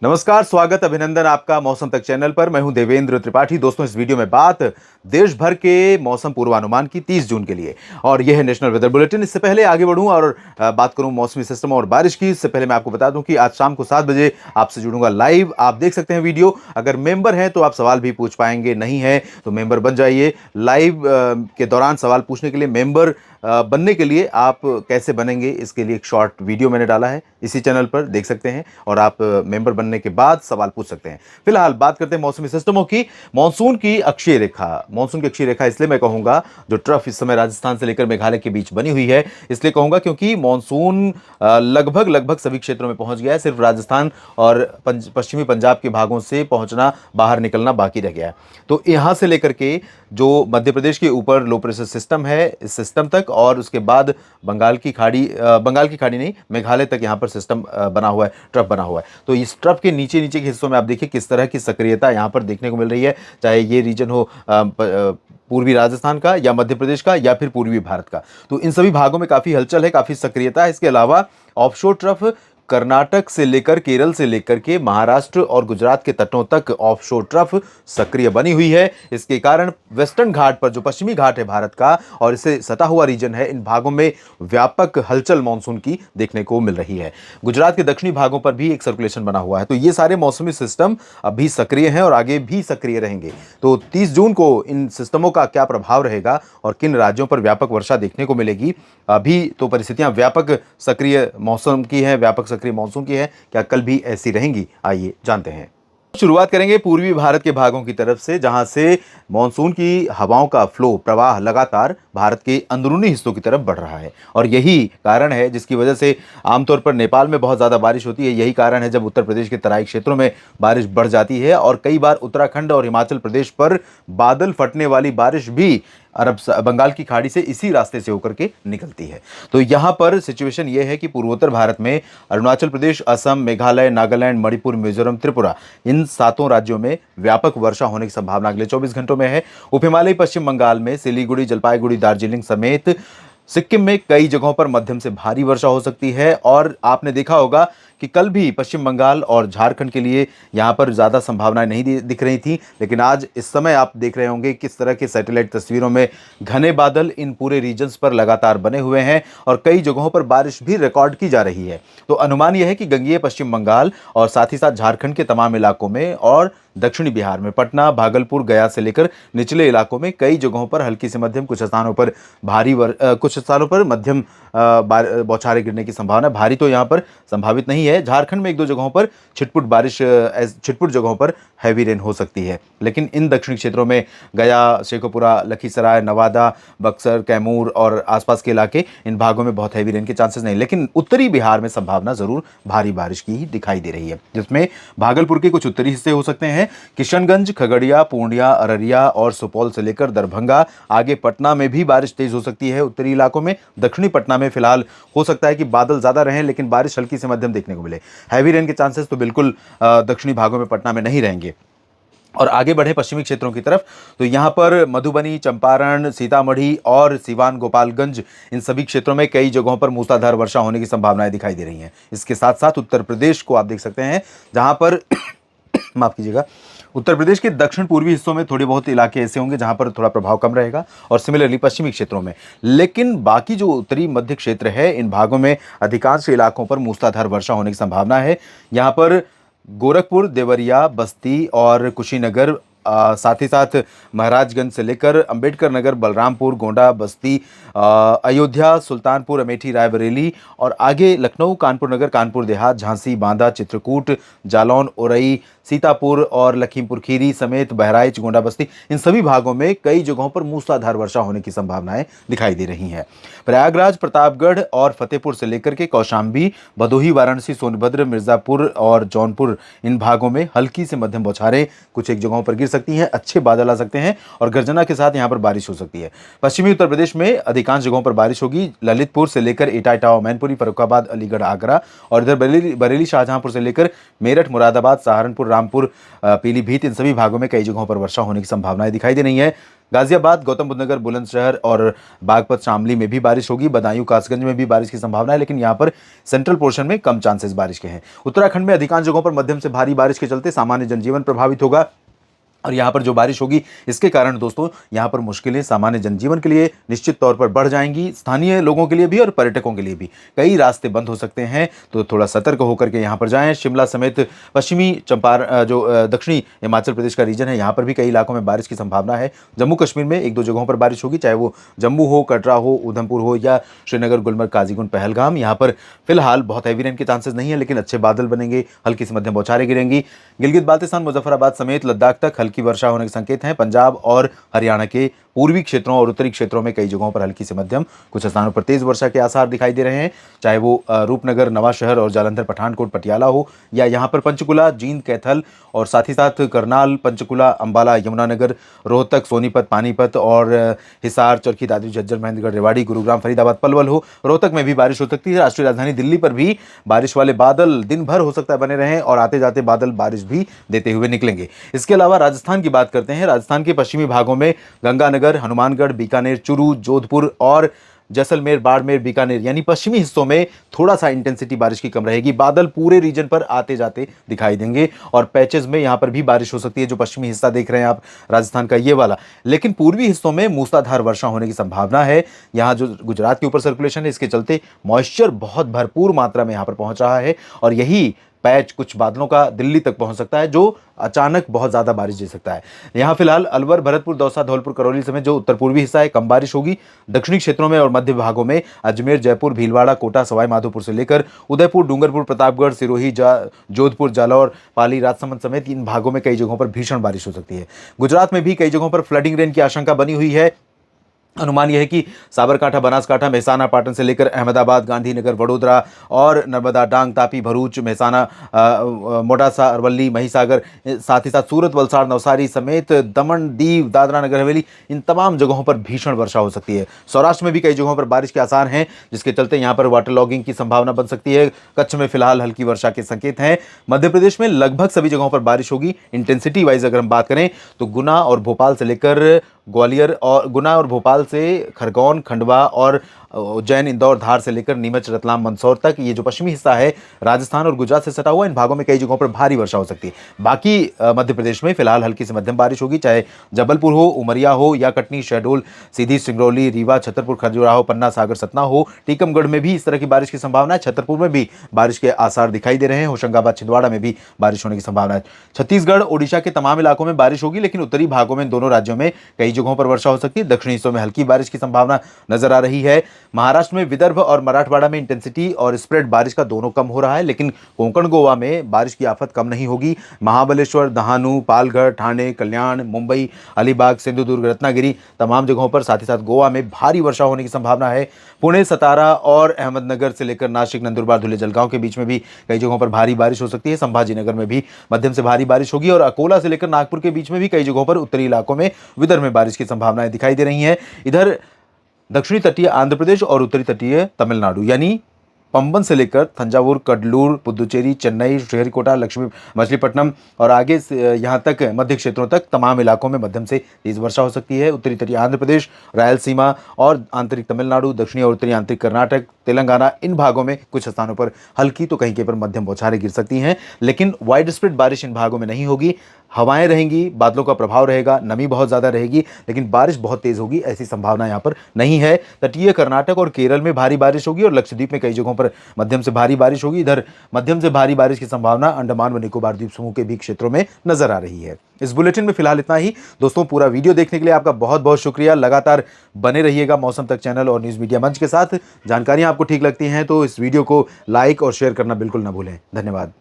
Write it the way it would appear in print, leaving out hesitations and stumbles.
नमस्कार, स्वागत, अभिनंदन आपका मौसम तक चैनल पर। मैं हूं देवेंद्र त्रिपाठी। दोस्तों, इस वीडियो में बात देश भर के मौसम पूर्वानुमान की 30 जून के लिए, और यह है नेशनल वेदर बुलेटिन। इससे पहले आगे बढ़ूं और बात करूं मौसमी सिस्टम और बारिश की, इससे पहले मैं आपको बता दूं कि आज शाम को 7 बजे आपसे जुड़ूंगा लाइव। आप देख सकते हैं वीडियो। अगर मेंबर हैं तो आप सवाल भी पूछ पाएंगे, नहीं है तो मेंबर बन जाइए। लाइव के दौरान सवाल पूछने के लिए मेंबर बनने के लिए आप कैसे बनेंगे, इसके लिए एक शॉर्ट वीडियो मैंने डाला है, इसी चैनल पर देख सकते हैं, और आप मेंबर बनने के बाद सवाल पूछ सकते हैं। फिलहाल बात करते हैं मौसमी सिस्टमों की। मानसून की अक्षीय रेखा इसलिए मैं कहूंगा, जो ट्रफ इस समय राजस्थान से लेकर मेघालय के बीच बनी हुई है, इसलिए कहूंगा क्योंकि मानसून लगभग सभी क्षेत्रों में पहुंच गया है। सिर्फ राजस्थान और पश्चिमी पंजाब के भागों से पहुंचना, बाहर निकलना बाकी रह गया है। तो यहां से लेकर के जो मध्य प्रदेश के ऊपर लो प्रेशर सिस्टम है, इस सिस्टम तक, और उसके बाद बंगाल की खाड़ी नहीं, मेघालय तक यहां पर सिस्टम बना हुआ है, ट्रफ बना हुआ है। तो इस ट्रफ के नीचे नीचे के हिस्सों में आप देखिए किस तरह की सक्रियता यहां पर देखने को मिल रही है, चाहे ये रीजन हो पूर्वी राजस्थान का या मध्य प्रदेश का या फिर पूर्वी भारत का। तो इन सभी भागों में काफी हलचल है, काफी सक्रियता है। इसके अलावा ऑफशोर ट्रफ कर्नाटक से लेकर केरल से लेकर के महाराष्ट्र और गुजरात के तटों तक ऑफशोर ट्रफ सक्रिय बनी हुई है। इसके कारण वेस्टर्न घाट पर, जो पश्चिमी घाट है भारत का और इससे सटा हुआ रीजन है, इन भागों में व्यापक हलचल मानसून की देखने को मिल रही है। गुजरात के दक्षिणी भागों पर भी एक सर्कुलेशन बना हुआ है। तो ये सारे मौसमी सिस्टम अभी सक्रिय हैं और आगे भी सक्रिय रहेंगे। तो 30 जून को इन सिस्टमों का क्या प्रभाव रहेगा और किन राज्यों पर व्यापक वर्षा देखने को मिलेगी, अभी तो परिस्थितियां व्यापक सक्रिय मौसम की हैं, व्यापक सक्रिय मानसून की है। क्या कल भी ऐसी रहेंगी, आइए जानते हैं। शुरुआत करेंगे पूर्वी भारत के भागों की तरफ से, जहां से मानसून की हवाओं का प्रवाह लगातार भारत के अंदरूनी हिस्सों की तरफ बढ़ रहा है। और यही कारण है जिसकी वजह से आमतौर पर नेपाल में बहुत ज़्यादा बारिश होती है। यही कारण है जब उत्तर प्रदेश के तराई क्षेत्रों में बारिश बढ़ जाती है, और कई बार उत्तराखंड और हिमाचल प्रदेश पर बादल फटने वाली बारिश भी बंगाल की खाड़ी से इसी रास्ते से होकर के निकलती है। तो यहां पर सिचुएशन यह है कि पूर्वोत्तर भारत में अरुणाचल प्रदेश, असम, मेघालय, नागालैंड, मणिपुर, मिजोरम, त्रिपुरा, इन 7 राज्यों में व्यापक वर्षा होने की संभावना अगले 24 घंटों में है। उप हिमालयी पश्चिम बंगाल में सिलीगुड़ी, जलपाईगुड़ी, दार्जिलिंग समेत सिक्किम में कई जगहों पर मध्यम से भारी वर्षा हो सकती है। और आपने देखा होगा कि कल भी पश्चिम बंगाल और झारखंड के लिए यहां पर ज़्यादा संभावनाएं नहीं दिख रही थी, लेकिन आज इस समय आप देख रहे होंगे किस तरह के सैटेलाइट तस्वीरों में घने बादल इन पूरे रीजन्स पर लगातार बने हुए हैं और कई जगहों पर बारिश भी रिकॉर्ड की जा रही है। तो अनुमान यह है कि गंगेय पश्चिम बंगाल और साथ ही साथ झारखंड के तमाम इलाकों में और दक्षिणी बिहार में पटना, भागलपुर, गया से लेकर निचले इलाकों में कई जगहों पर हल्की से मध्यम, कुछ स्थानों पर कुछ स्थानों पर मध्यम बौछारें गिरने की संभावना। भारी तो यहां पर संभावित नहीं है। झारखंड में 1-2 जगहों पर छिटपुट जगहों पर हैवी रेन हो सकती है, लेकिन इन दक्षिणी क्षेत्रों में गया, शेखोपुरा, लखीसराय, नवादा, बक्सर, कैमूर और आसपास के इलाके, इन भागों में बहुत हैवी रेन के चांसेस नहीं। लेकिन उत्तरी बिहार में संभावना जरूर भारी बारिश की ही दिखाई दे रही है, जिसमें भागलपुर के कुछ उत्तरी हिस्से हो सकते हैं, किशनगंज, खगड़िया, पूर्णिया, अररिया और सुपौल से लेकर दरभंगा, आगे पटना में भी बारिश तेज हो सकती है उत्तरी इलाकों में। दक्षिणी पटना में फिलहाल हो सकता है कि बादल ज्यादा रहें लेकिन बारिश हल्की से मध्यम देखने को मिले। हैवी रेन के चांसेस तो बिल्कुल दक्षिणी भागों में पटना में नहीं रहेंगे। और आगे बढ़े पश्चिमी क्षेत्रों की तरफ, तो यहां पर मधुबनी, चंपारण, सीतामढ़ी और सिवान, गोपालगंज, इन सभी क्षेत्रों में कई जगहों पर मूसलाधार वर्षा होने की संभावनाएं दिखाई दे रही हैं। इसके साथ साथ उत्तर प्रदेश को आप देख सकते हैं, जहां पर माफ कीजिएगा, उत्तर प्रदेश के दक्षिण पूर्वी हिस्सों में थोड़े बहुत इलाके ऐसे होंगे जहां पर थोड़ा प्रभाव कम रहेगा, और सिमिलरली पश्चिमी क्षेत्रों में। लेकिन बाकी जो उत्तरी मध्य क्षेत्र है, इन भागों में अधिकांश इलाकों पर मूसलाधार वर्षा होने की संभावना है। यहां पर गोरखपुर, देवरिया, बस्ती और कुशीनगर, साथ ही साथ महाराजगंज से लेकर अंबेडकर नगर, बलरामपुर, गोंडा, बस्ती, अयोध्या, सुल्तानपुर, अमेठी, रायबरेली और आगे लखनऊ, कानपुर नगर, कानपुर देहात, झांसी, बांदा, चित्रकूट, जालौन, उरई, सीतापुर और लखीमपुर खीरी समेत बहराइच, गोंडा, बस्ती, इन सभी भागों में कई जगहों पर मूसलाधार वर्षा होने की संभावनाएं दिखाई दे रही हैं। प्रयागराज, प्रतापगढ़ और फतेहपुर से लेकर के कौशाम्बी, भदोही, वाराणसी, सोनभद्र, मिर्जापुर और जौनपुर, इन भागों में हल्की से मध्यम बौछारें कुछ एक जगहों पर गिर सकती हैं, अच्छे बादल आ सकते हैं और गर्जना के साथ यहां पर बारिश हो सकती है। पश्चिमी उत्तर प्रदेश में अधिकांश जगहों पर बारिश होगी। ललितपुर से लेकर इटावा, मैनपुरी, फर्रुखाबाद, अलीगढ़, आगरा और इधर बरेली, शाहजहांपुर से लेकर मेरठ, मुरादाबाद, सहारनपुर, रामपुर, पीलीभीत, इन सभी भागों में कई जगहों पर वर्षा होने की संभावनाएं दिखाई दे रही है। गाजियाबाद, गौतम बुद्ध नगर, बुलंदशहर और बागपत शामली में भी बारिश होगी। बदायूं, कासगंज में भी बारिश की संभावना है, लेकिन यहाँ पर सेंट्रल पोर्शन में कम चांसेस बारिश के हैं। उत्तराखंड में अधिकांश जगहों पर मध्यम से भारी बारिश के चलते सामान्य जनजीवन प्रभावित होगा और यहाँ पर जो बारिश होगी इसके कारण दोस्तों यहाँ पर मुश्किलें सामान्य जनजीवन के लिए निश्चित तौर पर बढ़ जाएंगी, स्थानीय लोगों के लिए भी और पर्यटकों के लिए भी। कई रास्ते बंद हो सकते हैं, तो थोड़ा सतर्क होकर के यहाँ पर जाएं। शिमला समेत पश्चिमी दक्षिणी हिमाचल प्रदेश का रीजन है, यहाँ पर भी कई इलाकों में बारिश की संभावना है। जम्मू कश्मीर में एक दो जगहों पर बारिश होगी, चाहे वो जम्मू हो, कटरा हो, उधमपुर हो या श्रीनगर, गुलमर्ग, काजीगुंड, पहलगाम। यहाँ पर फिलहाल बहुत हैवी रेन के चांसेस नहीं है, लेकिन अच्छे बादल बनेंगे, हल्की से मध्यम बौछारें गिरेंगी। गिलगित बाल्टिस्तान, मुजफ्फराबाद समेत लद्दाख तक हल्की वर्षा होने के संकेत हैं। पंजाब और हरियाणा के पूर्वी क्षेत्रों और उत्तरी क्षेत्रों में कई जगहों पर हल्की से मध्यम, कुछ स्थानों पर तेज वर्षा के आसार दिखाई दे रहे हैं, चाहे वो रूपनगर, नवाशहर और जालंधर, पठानकोट, पटियाला हो या यहाँ पर पंचकुला, जींद, कैथल और साथ ही साथ करनाल, पंचकुला, अंबाला, यमुनानगर, रोहतक, सोनीपत, पानीपत और हिसार, चरखी दादरी, झज्जर, महेंद्रगढ़, रेवाड़ी, गुरुग्राम, फरीदाबाद, पलवल हो। रोहतक में भी बारिश हो सकती है। राष्ट्रीय राजधानी दिल्ली पर भी बारिश वाले बादल दिन भर हो सकता है बने रहें और आते जाते बादल बारिश भी देते हुए निकलेंगे। इसके अलावा राजस्थान की बात करते हैं। राजस्थान के पश्चिमी भागों में गंगानगर, हनुमानगढ़, बीकानेर, चुरू, जोधपुर और जैसलमेर, बाड़मेर, बीकानेर यानी पश्चिमी हिस्सों में थोड़ा सा इंटेंसिटी बारिश की कम रहेगी। बादल पूरे रीजन पर आते जाते दिखाई देंगे और पैचेस में यहां पर भी बारिश हो सकती है। जो पश्चिमी हिस्सा देख रहे हैं आप राजस्थान का ये वाला, लेकिन पूर्वी हिस्सों में मूसलाधार वर्षा होने की संभावना है। यहां जो गुजरात के ऊपर सर्कुलेशन है, इसके चलते मॉइस्चर बहुत भरपूर मात्रा में यहां पर पहुंच रहा है और यही पैच कुछ बादलों का दिल्ली तक पहुंच सकता है, जो अचानक बहुत ज्यादा बारिश दे सकता है। यहां फिलहाल अलवर, भरतपुर, दौसा, धौलपुर, करौली समेत जो उत्तर पूर्वी हिस्सा है कम बारिश होगी। दक्षिणी क्षेत्रों में और मध्य भागों में अजमेर, जयपुर, भीलवाड़ा, कोटा, सवाई माधोपुर से लेकर उदयपुर, डूंगरपुर, प्रतापगढ़, सिरोही, जोधपुर, जालौर, पाली, राजसमंद समेत इन भागों में कई जगहों पर भीषण बारिश हो सकती है। गुजरात में भी कई जगहों पर फ्लडिंग रेन की आशंका बनी हुई है। अनुमान यह है कि साबरकांठा, बनासकांठा, मेहसाना, पाटन से लेकर अहमदाबाद, गांधीनगर, वडोदरा और नर्मदा, डांग, तापी, भरूच, मेहसाना, मोडासा, अरवली, महिसागर, साथ ही साथ सूरत, वलसाड़, नवसारी समेत दमन, दीव, दादरा नगर हवेली, इन तमाम जगहों पर भीषण वर्षा हो सकती है। सौराष्ट्र में भी कई जगहों पर बारिश के आसार हैं, जिसके चलते यहां पर वाटर लॉगिंग की संभावना बन सकती है। कच्छ में फिलहाल हल्की वर्षा के संकेत हैं। मध्य प्रदेश में लगभग सभी जगहों पर बारिश होगी। इंटेंसिटी वाइज अगर हम बात करें तो गुना और भोपाल से लेकर ग्वालियर और गुना और भोपाल से खरगोन, खंडवा और उज्जैन, इंदौर, धार से लेकर नीमच, रतलाम, मंदसौर तक ये जो पश्चिमी हिस्सा है राजस्थान और गुजरात से सटा हुआ, इन भागों में कई जगहों पर भारी वर्षा हो सकती है। बाकी मध्य प्रदेश में फिलहाल हल्की से मध्यम बारिश होगी, चाहे जबलपुर हो, उमरिया हो या कटनी, शहडोल, सीधी, सिंगरौली, रीवा, छतरपुर, खजुराहो, पन्ना, सागर, सतना हो। टीकमगढ़ में भी इस तरह की बारिश की संभावना है। छतरपुर में भी बारिश के आसार दिखाई दे रहे हैं। होशंगाबाद, छिंदवाड़ा में भी बारिश होने की संभावना है। छत्तीसगढ़, ओडिशा के तमाम इलाकों में बारिश होगी, लेकिन उत्तरी भागों में दोनों राज्यों में कई जगहों पर वर्षा हो सकती है। दक्षिणी हिस्सों में हल्की बारिश की संभावना नजर आ रही है। महाराष्ट्र में विदर्भ और मराठवाड़ा में इंटेंसिटी और स्प्रेड बारिश का दोनों कम हो रहा है, लेकिन कोंकण, गोवा में बारिश की आफत कम नहीं होगी। महाबलेश्वर, दहानू, पालघर, ठाणे, कल्याण, मुंबई, अलीबाग, सिंधुदुर्ग, रत्नागिरी तमाम जगहों पर, साथ ही साथ गोवा में भारी वर्षा होने की संभावना है। पुणे, सतारा और अहमदनगर से लेकर नासिक, नंदुरबार, धुले, जलगांव के बीच में भी कई जगहों पर भारी बारिश हो सकती है। संभाजीनगर में भी मध्यम से भारी बारिश होगी और अकोला से लेकर नागपुर के बीच में भी कई जगहों पर उत्तरी इलाकों में विदर्भ में बारिश की संभावनाएं दिखाई दे रही हैं। इधर दक्षिणी तटीय आंध्र प्रदेश और उत्तरी तटीय तमिलनाडु यानी पंबन से लेकर तंजावुर, कडलूर, पुदुचेरी, चेन्नई, श्रीहरिकोटा, लक्ष्मी, मछलीपट्टनम और आगे यहाँ तक मध्य क्षेत्रों तक तमाम इलाकों में मध्यम से तेज वर्षा हो सकती है। उत्तरी तटीय आंध्र प्रदेश, रायलसीमा और आंतरिक तमिलनाडु, दक्षिणी और उत्तरी आंतरिक कर्नाटक, तेलंगाना, इन भागों में कुछ स्थानों पर हल्की तो कहीं के पर मध्यम बौछारें गिर सकती हैं, लेकिन वाइड स्प्रेड बारिश इन भागों में नहीं होगी। हवाएं रहेंगी, बादलों का प्रभाव रहेगा, नमी बहुत ज़्यादा रहेगी, लेकिन बारिश बहुत तेज होगी ऐसी संभावना यहाँ पर नहीं है। तटीय कर्नाटक और केरल में भारी बारिश होगी और लक्षद्वीप में कई जगहों पर मध्यम से भारी बारिश होगी। इधर मध्यम से भारी बारिश की संभावना अंडमान व निकोबार द्वीप समूह के भी क्षेत्रों में नजर आ रही है। इस बुलेटिन में फिलहाल इतना ही। दोस्तों, पूरा वीडियो देखने के लिए आपका बहुत बहुत शुक्रिया। लगातार बने रहिएगा मौसम तक चैनल और न्यूज़ मीडिया मंच के साथ। जानकारियां आपको ठीक लगती हैं तो इस वीडियो को लाइक और शेयर करना बिल्कुल ना भूलें। धन्यवाद।